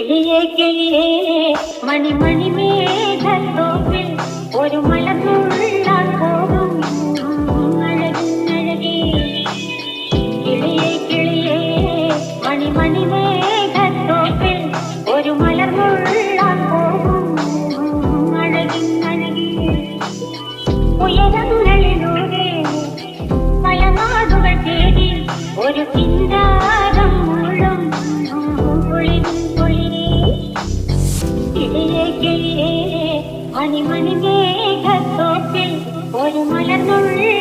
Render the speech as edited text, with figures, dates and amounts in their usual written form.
കിളിയേ കിളിയേ മണിമണി മേഘത്തോപ്പിൽ ഒരു മലർന്നുള്ളാൻ പോകും അഴകിനഴകേ. കിളിയേ കിളിയേ മണിമണി മേഘത്തോപ്പിൽ ഒരു മലർന്നുള്ളാൻ പോകും അഴകിനഴകേ. ഉയരങ്ങളിലൂടെ പല നാടുകൾ തേടി ഒരു ചിന്താരം മുഴും മണിമണി മേഘത്തോപ്പിൽ ഒരു മലർന്നുള്ള